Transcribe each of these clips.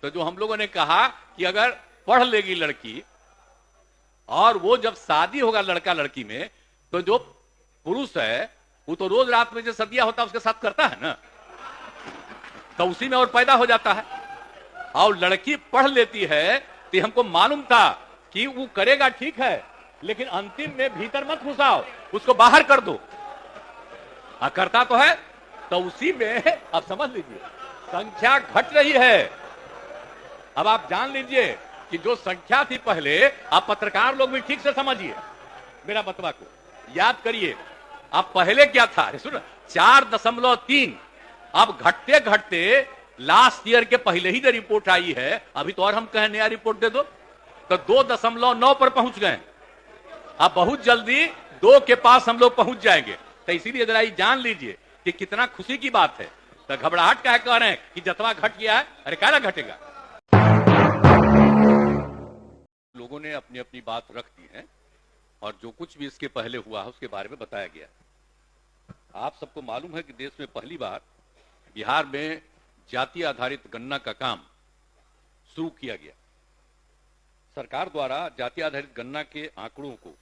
तो जो हम लोगों ने कहा कि अगर पढ़ लेगी लड़की और वो जब शादी होगा लड़का लड़की में, तो जो पुरुष है वो तो रोज रात में जो सदिया होता है उसके साथ करता है ना, तो उसी में और पैदा हो जाता है। और लड़की पढ़ लेती है तो हमको मालूम था कि वो करेगा ठीक है, लेकिन अंतिम में भीतर मत घुसाओ, उसको बाहर कर दो। करता तो है, तो उसी में अब समझ लीजिए संख्या घट रही है। अब आप जान लीजिए कि जो संख्या थी पहले, आप पत्रकार लोग भी ठीक से समझिए मेरा बतवा को, याद करिए। अब पहले क्या था, सुनो 4.3, अब घटते घटते लास्ट ईयर के पहले ही जो रिपोर्ट आई है, अभी तो और हम कहें नया रिपोर्ट दे दो, तो 2.9 पर पहुंच गए। अब बहुत जल्दी 2 के पास हम लोग पहुंच जाएंगे। तो इसीलिए जरा ये जान लीजिए कि कितना खुशी की बात है। तो घबराहट क्या कह रहे हैं कि जतवा घट गया है, अरे क्या घटेगा। लोगों ने अपनी अपनी बात रख दी है और जो कुछ भी इसके पहले हुआ है उसके बारे में बताया गया। आप सबको मालूम है कि देश में पहली बार बिहार में जाति आधारित गणना का काम शुरू किया गया। सरकार द्वारा जाति आधारित गणना के आंकड़ों को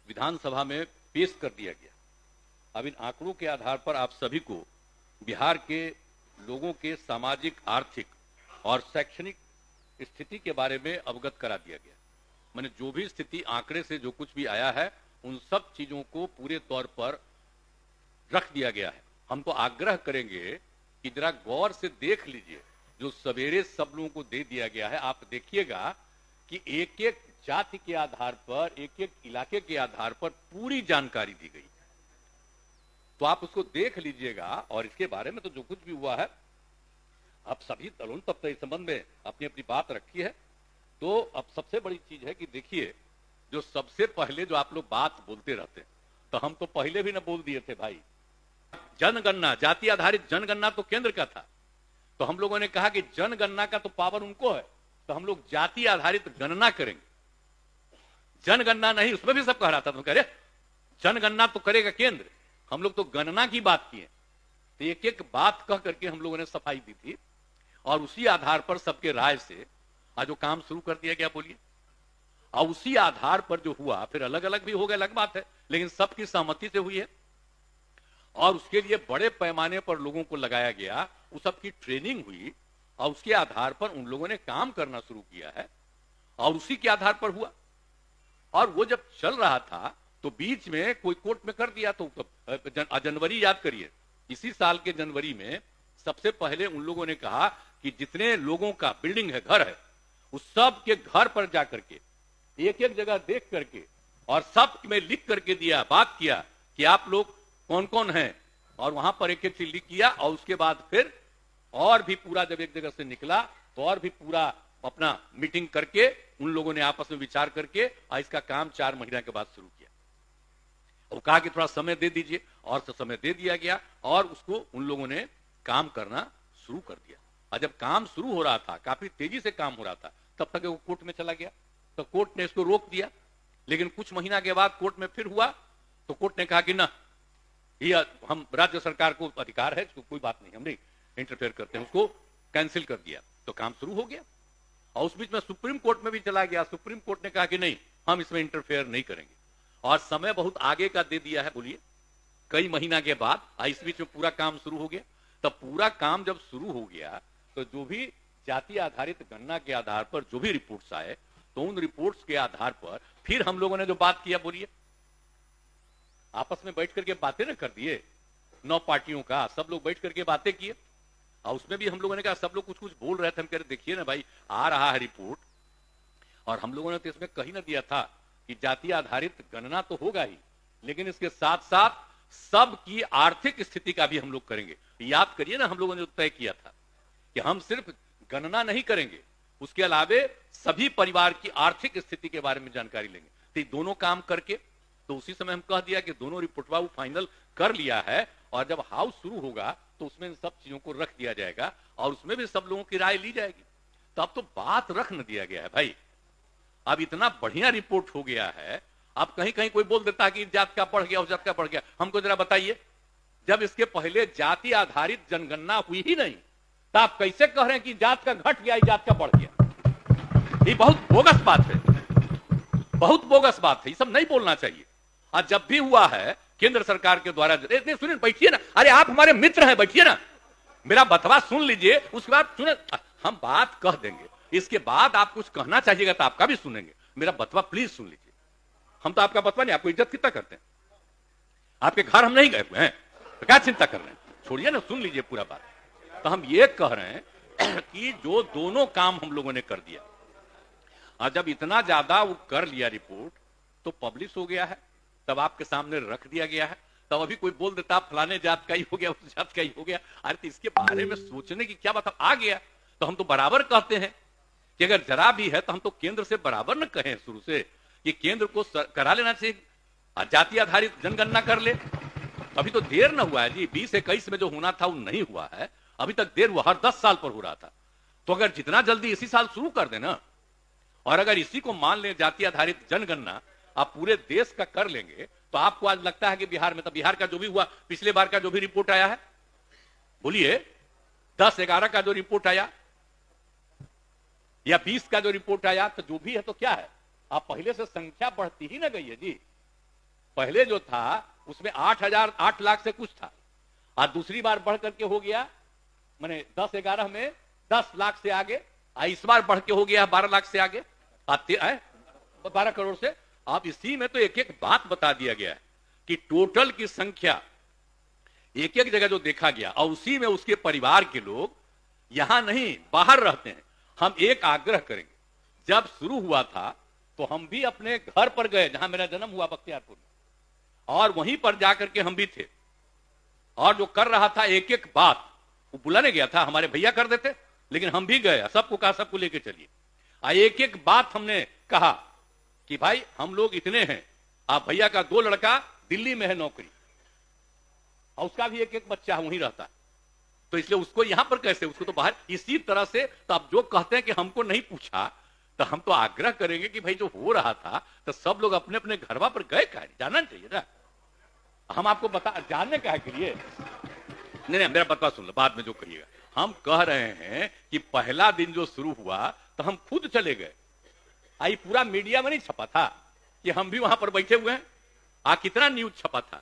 विधानसभा में पेश कर दिया गया। अब इन आंकड़ों के आधार पर आप सभी को बिहार के लोगों के सामाजिक, आर्थिक और शैक्षणिक स्थिति के बारे में अवगत करा दिया गया। माने जो भी स्थिति आंकड़े से जो कुछ भी आया है, उन सब चीजों को पूरे तौर पर रख दिया गया है। हम तो आग्रह करेंगे कि जरा गौर से देख लीजिए, जो सवेरे सब लोगों को दे दिया गया है, आप देखिएगा कि एक एक जाति के आधार पर, एक एक इलाके के आधार पर पूरी जानकारी दी गई। तो आप उसको देख लीजिएगा और इसके बारे में तो जो कुछ भी हुआ है, अब सभी दलों ने तब तक इस संबंध में अपनी अपनी बात रखी है। तो अब सबसे बड़ी चीज है कि देखिए, जो सबसे पहले जो आप लोग बात बोलते रहते हैं, तो हम तो पहले भी ना बोल दिए थे भाई, जनगणना, जाति आधारित जनगणना तो केंद्र का था। तो हम लोगों ने कहा कि जनगणना का तो पावर उनको है, तो हम लोग जाति आधारित गणना करेंगे, जनगणना नहीं। उसमें भी सब कह रहा था, तो कह रहे जनगणना तो करेगा केंद्र, हम लोग तो गणना की बात किए। तो एक एक बात कह करके हम लोगों ने सफाई दी थी और उसी आधार पर सबके राय से आज वो काम शुरू कर दिया गया। बोलिए, और उसी आधार पर जो हुआ, फिर अलग अलग भी हो गया, अलग बात है, लेकिन सबकी सहमति से हुई है। और उसके लिए बड़े पैमाने पर लोगों को लगाया गया, उस सबकी ट्रेनिंग हुई और उसके आधार पर उन लोगों ने काम करना शुरू किया है और उसी के आधार पर हुआ। और वो जब चल रहा था तो बीच में कोई कोर्ट में कर दिया। तो जनवरी, याद करिए, इसी साल के जनवरी में सबसे पहले उन लोगों ने कहा कि जितने लोगों का बिल्डिंग है, घर है, उस सब के घर पर जाकर के एक एक जगह देख करके और सब में लिख करके दिया, बात किया कि आप लोग कौन कौन हैं, और वहां पर एक एक चीज लिख किया। और उसके बाद फिर और भी पूरा जब एक जगह से निकला तो और भी पूरा अपना मीटिंग करके उन लोगों ने आपस में विचार करके और इसका काम 4 महीने के बाद शुरू किया। वो कहा कि थोड़ा समय दे दीजिए, और तो समय दे दिया गया और उसको उन लोगों ने काम करना शुरू कर दिया। और जब काम शुरू हो रहा था, काफी तेजी से काम हो रहा था, तब तक वो कोर्ट में चला गया। तो कोर्ट ने इसको रोक दिया। लेकिन कुछ महीना के बाद कोर्ट में फिर हुआ तो कोर्ट ने कहा कि ना, ये हम राज्य सरकार को अधिकार है, इसको कोई बात नहीं, हम नहीं इंटरफेयर करते हैं, उसको कैंसिल कर दिया। तो काम शुरू हो गया। और उस बीच में सुप्रीम कोर्ट में भी चला गया। सुप्रीम कोर्ट ने कहा कि नहीं, हम इसमें इंटरफेयर नहीं करेंगे, और समय बहुत आगे का दे दिया है। बोलिए, कई महीना के बाद इस बीच में पूरा काम शुरू हो गया। तब पूरा काम जब शुरू हो गया तो जो भी जाति आधारित गणना के आधार पर जो भी रिपोर्ट्स आए, तो उन रिपोर्ट्स के आधार पर फिर हम लोगों ने जो बात किया, बोलिए, आपस में बैठ करके बातें न कर दिए, 9 पार्टियों का सब लोग बैठ करके बातें किए। और उसमें भी हम लोगों ने कहा, सब लोग कुछ कुछ बोल रहे थे, हम कह रहे देखिए ना भाई, आ रहा है रिपोर्ट, और हम लोगों ने तो इसमें कहीं ना दिया था कि जाति आधारित गणना तो होगा ही, लेकिन इसके साथ साथ सबकी आर्थिक स्थिति का भी हम लोग करेंगे। याद करिए ना, हम लोगों ने तय किया था कि हम सिर्फ गणना नहीं करेंगे, उसके अलावे सभी परिवार की आर्थिक स्थिति के बारे में जानकारी लेंगे। तो दोनों काम करके, तो उसी समय हम कह दिया कि दोनों रिपोर्टवा वो फाइनल कर लिया है, और जब हाउस शुरू होगा तो उसमें सब चीजों को रख दिया जाएगा और उसमें भी सब लोगों की राय ली जाएगी। तो अब तो बात रख न दिया गया है भाई। अब इतना बढ़िया रिपोर्ट हो गया है। अब कहीं कहीं कोई बोल देता है कि जात का बढ़ गया, उस जात का बढ़ गया। हमको जरा बताइए, जब इसके पहले जाति आधारित जनगणना हुई ही नहीं, तो आप कैसे कह रहे हैं कि जात का घट गया, जात का बढ़ गया? ये बहुत बोगस बात है, बहुत बोगस बात है, ये सब नहीं बोलना चाहिए। और जब भी हुआ है केंद्र सरकार के द्वारा, सुनिए, बैठिए ना, अरे आप हमारे मित्र हैं, बैठिए ना, मेरा बतवा सुन लीजिए, उसके बाद सुने, हम बात कह देंगे, इसके बाद आप कुछ कहना चाहिएगा तो आपका भी सुनेंगे। मेरा बतवा प्लीज सुन लीजिए। हम तो आपका बतवा नहीं, आपको इज्जत कितना करते हैं, आपके घर हम नहीं गए हुए हैं, तो क्या चिंता कर रहे हैं, छोड़िए ना, सुन लीजिए पूरा बात। तो हम ये कह रहे हैं कि जो दोनों काम हम लोगों ने कर दिया, और जब इतना ज्यादा वो कर लिया रिपोर्ट, तो पब्लिश हो गया है, तब आपके सामने रख दिया गया है, तब अभी कोई बोल देता फलाने जात का ही हो गया, उस जात का ही हो गया। अरे तो इसके बारे में सोचने की क्या बात, आ गया तो हम तो बराबर कहते हैं कि अगर जरा भी है तो हम तो केंद्र से बराबर न कहें शुरू से कि केंद्र को करा लेना चाहिए, जाति आधारित जनगणना कर ले। अभी तो देर न हुआ है जी, 2021 में जो होना था वो नहीं हुआ है, अभी तक देर हुआ, हर 10 साल पर हो रहा था। तो अगर जितना जल्दी इसी साल शुरू कर देना, और अगर इसी को मान ले जाति आधारित जनगणना आप पूरे देश का कर लेंगे, तो आपको आज लगता है कि बिहार में, तो बिहार का जो भी हुआ, पिछले बार का जो भी रिपोर्ट आया है, बोलिए 10-11 का जो रिपोर्ट आया या 20 का जो रिपोर्ट आया, तो जो भी है तो क्या है, आप पहले से संख्या बढ़ती ही ना गई है जी। पहले जो था उसमें 8 लाख से कुछ था, आज दूसरी बार बढ़ करके हो गया, माने 10-11 में 10 लाख से आगे, इस बार बढ़ के हो गया 12 लाख से आगे, 12 करोड़ से। आप इसी में तो एक एक बात बता दिया गया है कि टोटल की संख्या एक एक जगह जो देखा गया, और उसी में उसके परिवार के लोग यहां नहीं बाहर रहते हैं। हम एक आग्रह करेंगे, जब शुरू हुआ था तो हम भी अपने घर पर गए, जहां मेरा जन्म हुआ बख्तियारपुर में, और वहीं पर जाकर के हम भी थे, और जो कर रहा था एक एक बात वो बुलाने गया था, हमारे भैया कर देते, लेकिन हम भी गए, सबको कहा सबको लेके चलिए, एक एक बात हमने कहा कि भाई हम लोग इतने हैं, आप भैया का 2 लड़का दिल्ली में है नौकरी, और उसका भी एक एक बच्चा वहीं रहता है, तो इसलिए उसको यहां पर कैसे, उसको तो बाहर। इसी तरह से तो आप जो कहते हैं कि हमको नहीं पूछा, तो हम तो आग्रह करेंगे कि भाई जो हो रहा था तो सब लोग अपने अपने घरवा पर गए, क्या जाना चाहिए ना, हम आपको बता जानने का है के लिए नहीं, मेरा बतवा सुन लो, बाद में जो कहिएगा। हम कह रहे हैं कि पहला दिन जो शुरू हुआ तो हम खुद चले गए, आई पूरा मीडिया में नहीं छपा था कि हम भी वहां पर बैठे हुए हैं, कितना न्यूज छपा था,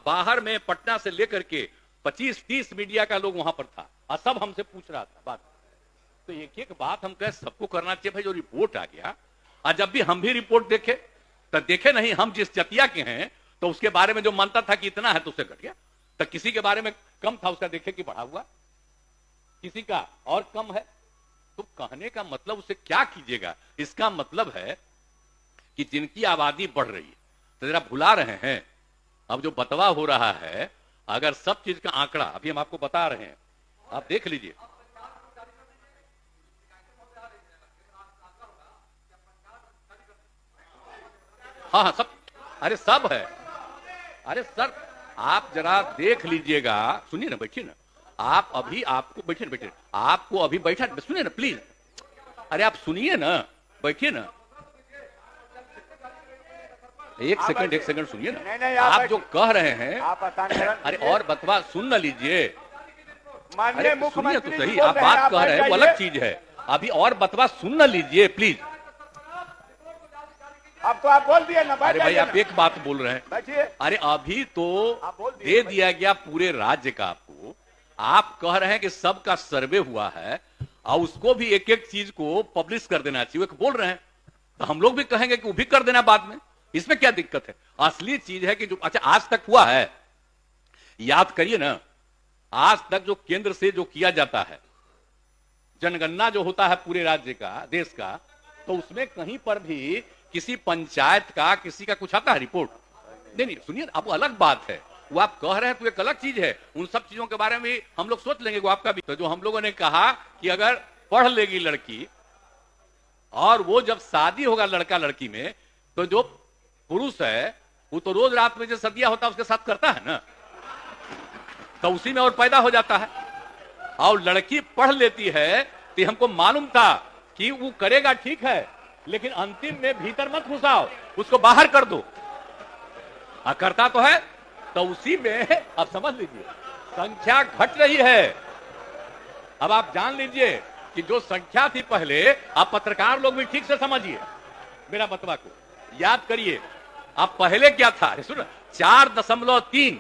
बाहर में पटना से लेकर के 25-30 मीडिया का लोग वहां पर था, सब हमसे पूछ रहा था बात। तो एक एक बात हम कहे सबको करना चाहिए भाई, जो रिपोर्ट आ गया, और जब भी हम भी रिपोर्ट देखे तो देखे नहीं, हम जिस जतिया के हैं तो उसके बारे में जो मानता था कि इतना है तो उससे घट गया, तो किसी के बारे में कम था उसका देखे कि बढ़ा हुआ, किसी का और कम है। तो कहने का मतलब उसे क्या कीजिएगा, इसका मतलब है कि जिनकी आबादी बढ़ रही है तो जरा भुला रहे हैं। अब जो बतवा हो रहा है, अगर सब चीज का आंकड़ा अभी हम आपको बता रहे हैं, आप देख लीजिए। हाँ सब, अरे सब है, अरे सर आप जरा देख लीजिएगा, सुनिए ना, बैठिए ना आप, अभी आपको बैठिए, आपको अभी बैठा, सुनिए ना प्लीज, अरे आप सुनिए ना, बैठिए ना, एक सेकंड सुनिए ना। नहीं, आप जो कह रहे हैं अरे और बतवा सुन न लीजिए, अरे सुनिए तो सही, आप बात कह रहे हैं वो अलग चीज है, अभी और बतवा सुन न लीजिए प्लीज। अब तो आप बोल दिए ना, अरे भाई आप एक बात बोल रहे हैं, अरे अभी तो दे दिया गया पूरे राज्य का आपको, आप कह रहे हैं कि सबका सर्वे हुआ है और उसको भी एक एक चीज को पब्लिश कर देना चाहिए, बोल रहे हैं, तो हम लोग भी कहेंगे कि वो भी कर देना बाद में, इसमें क्या दिक्कत है। असली चीज है कि जो अच्छा आज तक हुआ है, याद करिए ना, आज तक जो केंद्र से जो किया जाता है जनगणना जो होता है पूरे राज्य का, देश का, तो उसमें कहीं पर भी किसी पंचायत का किसी का कुछ आता है रिपोर्ट नहीं, सुनिए अब अलग बात है, वो आप कह रहे हैं तो एक अलग चीज है, उन सब चीजों के बारे में हम लोग सोच लेंगे, वो आपका भी। तो जो हम लोगों ने कहा कि अगर पढ़ लेगी लड़की और वो जब शादी होगा लड़का लड़की में, तो जो पुरुष है वो तो रोज रात में जो सदिया होता है उसके साथ करता है ना, तो उसी में और पैदा हो जाता है। और लड़की पढ़ लेती है तो हमको मालूम था कि वो करेगा ठीक है, लेकिन अंतिम में भीतर मत घुसाओ, उसको बाहर कर दो, करता तो है, तो उसी में अब समझ लीजिए संख्या घट रही है, अब आप जान लीजिए कि जो संख्या थी पहले, आप पत्रकार लोग भी ठीक से समझिए मेरा बतवा को, याद करिए। अब पहले क्या था, सुन, 4.3,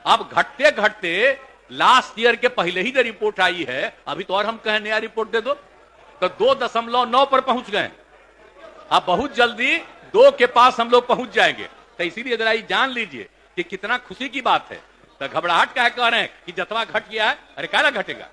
अब घटते घटते लास्ट ईयर के पहले ही जो रिपोर्ट आई है, अभी तो और हम कहें नया रिपोर्ट दे दो, तो 2.9 पर पहुंच गए। अब बहुत जल्दी 2 के पास हम लोग पहुंच जाएंगे। तो इसीलिए जरा ये जान लीजिए कि कितना खुशी की बात है। तो घबराहट क्या कह रहे हैं कि जतवा घट गया है, अरे काला घटेगा।